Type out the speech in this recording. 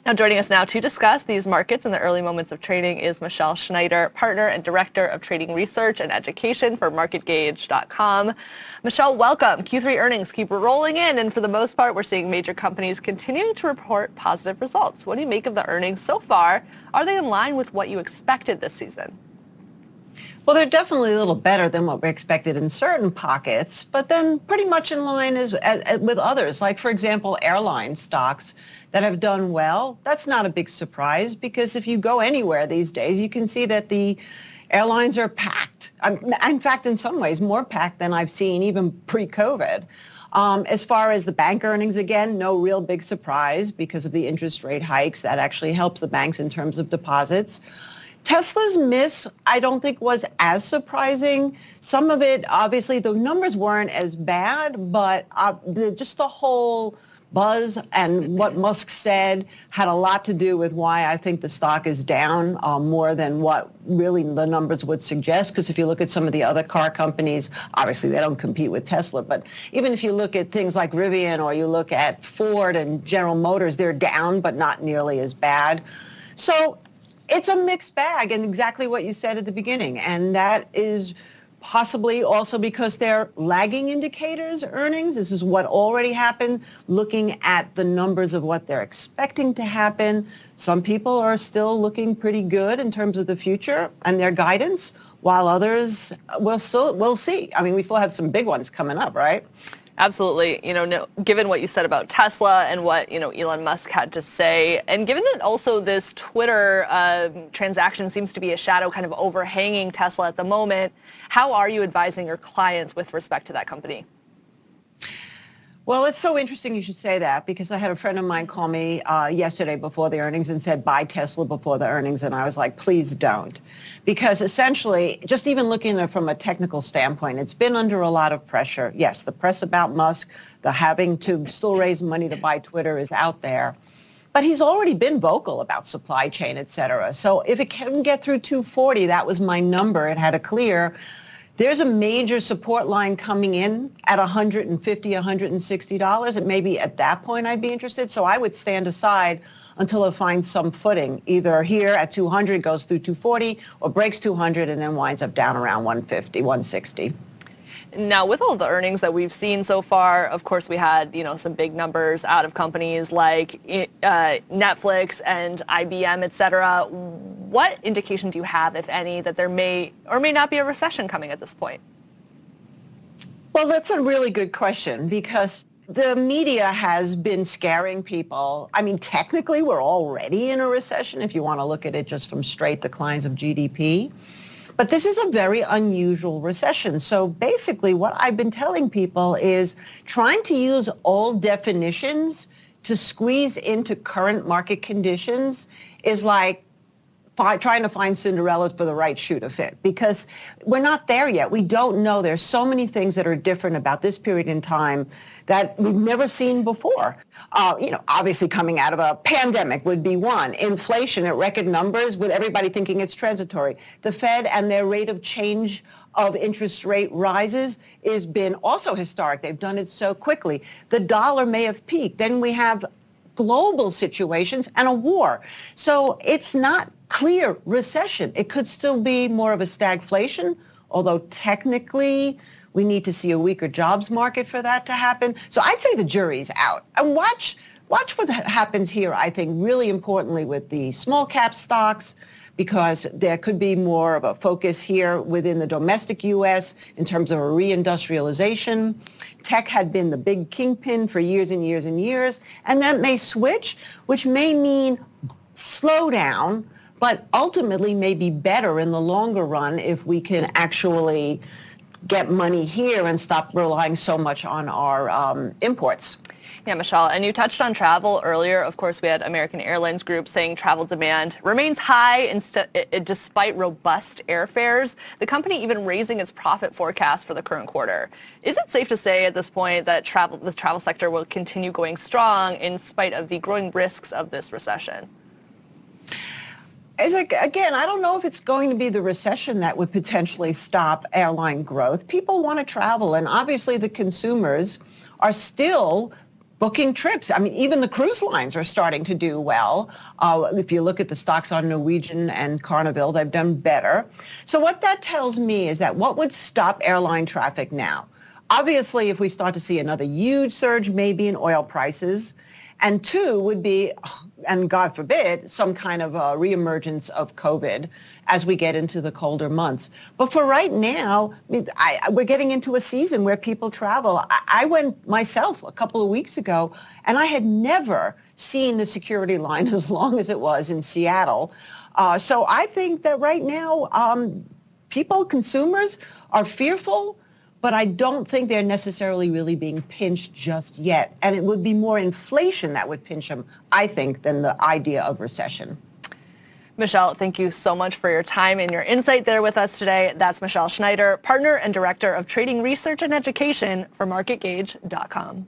Now joining us now to discuss these markets and the early moments of trading is Michelle Schneider, Partner and Director of Trading Research and Education for MarketGauge.com. Michelle, welcome. Q3 earnings keep rolling in, and for the most part, we're seeing major companies continuing to report positive results. What do you make of the earnings so far? Are they in line with what you expected this season? Well, they're definitely a little better than what we expected in certain pockets, but then pretty much in line with others. Like, for example, airline stocks that have done well. That's not a big surprise because if you go anywhere these days, you can see that the airlines are packed. In fact, in some ways, more packed than I've seen even pre-COVID. As far as the bank earnings, again, no real big surprise because of the interest rate hikes. That actually helps the banks in terms of deposits. Tesla's miss, I don't think, was as surprising. Some of it, obviously, the numbers weren't as bad, but just the whole buzz and what Musk said had a lot to do with why I think the stock is down more than what really the numbers would suggest. Because if you look at some of the other car companies, obviously they don't compete with Tesla, but even if you look at things like Rivian or you look at Ford and General Motors, they're down, but not nearly as bad. So it's a mixed bag, and exactly what you said at the beginning. And that is possibly also because they're lagging indicators, earnings. This is what already happened. Looking at the numbers of what they're expecting to happen, some people are still looking pretty good in terms of the future and their guidance, while others we'll see. I mean, we still have some big ones coming up, right? Absolutely. Given what you said about Tesla and what, Elon Musk had to say, and given that also this Twitter transaction seems to be a shadow kind of overhanging Tesla at the moment, how are you advising your clients with respect to that company? Well, it's so interesting you should say that because I had a friend of mine call me yesterday before the earnings and said, buy Tesla before the earnings. And I was like, please don't. Because essentially, just even looking at it from a technical standpoint, it's been under a lot of pressure. Yes, the press about Musk, the having to still raise money to buy Twitter is out there. But he's already been vocal about supply chain, et cetera. So if it can get through 240, that was my number. It had a clear. There's a major support line coming in at $150, $160. And maybe at that point I'd be interested. So I would stand aside until it finds some footing. Either here at 200 goes through 240 or breaks 200 and then winds up down around 150, 160. Now, with all the earnings that we've seen so far, of course, we had, some big numbers out of companies like Netflix and IBM, et cetera. What indication do you have, if any, that there may or may not be a recession coming at this point? Well, that's a really good question because the media has been scaring people. I mean, technically, we're already in a recession if you want to look at it just from straight declines of GDP. But this is a very unusual recession. So basically what I've been telling people is trying to use old definitions to squeeze into current market conditions is like trying to find Cinderella for the right shoe to fit because we're not there yet. We don't know. There's so many things that are different about this period in time that we've never seen before. Obviously coming out of a pandemic would be one. Inflation at record numbers with everybody thinking it's transitory. The Fed and their rate of change of interest rate rises has been also historic. They've done it so quickly. The dollar may have peaked. Then we have global situations and a war. So it's not clear recession. It could still be more of a stagflation, although technically we need to see a weaker jobs market for that to happen. So I'd say the jury's out. And watch what happens here, I think, really importantly with the small cap stocks, because there could be more of a focus here within the domestic U.S. in terms of a reindustrialization. Tech had been the big kingpin for years and years and years, and that may switch, which may mean slowdown, but ultimately may be better in the longer run if we can actually get money here and stop relying so much on our imports. Yeah, Michelle, and you touched on travel earlier. Of course, we had American Airlines Group saying travel demand remains high despite robust airfares. The company even raising its profit forecast for the current quarter. Is it safe to say at this point that the travel sector will continue going strong in spite of the growing risks of this recession? Again, I don't know if it's going to be the recession that would potentially stop airline growth. People want to travel, and obviously the consumers are still booking trips. I mean, even the cruise lines are starting to do well. If you look at the stocks on Norwegian and Carnival, they've done better. So what that tells me is that what would stop airline traffic now? Obviously, if we start to see another huge surge, maybe in oil prices, and two would be, and God forbid, some kind of a reemergence of COVID as we get into the colder months. But for right now, we're getting into a season where people travel. I went myself a couple of weeks ago, and I had never seen the security line as long as it was in Seattle. So I think that right now, consumers are fearful, but I don't think they're necessarily really being pinched just yet. And it would be more inflation that would pinch them, I think, than the idea of recession. Michelle, thank you so much for your time and your insight there with us today. That's Michelle Schneider, Partner and Director of Trading Research and Education for MarketGauge.com.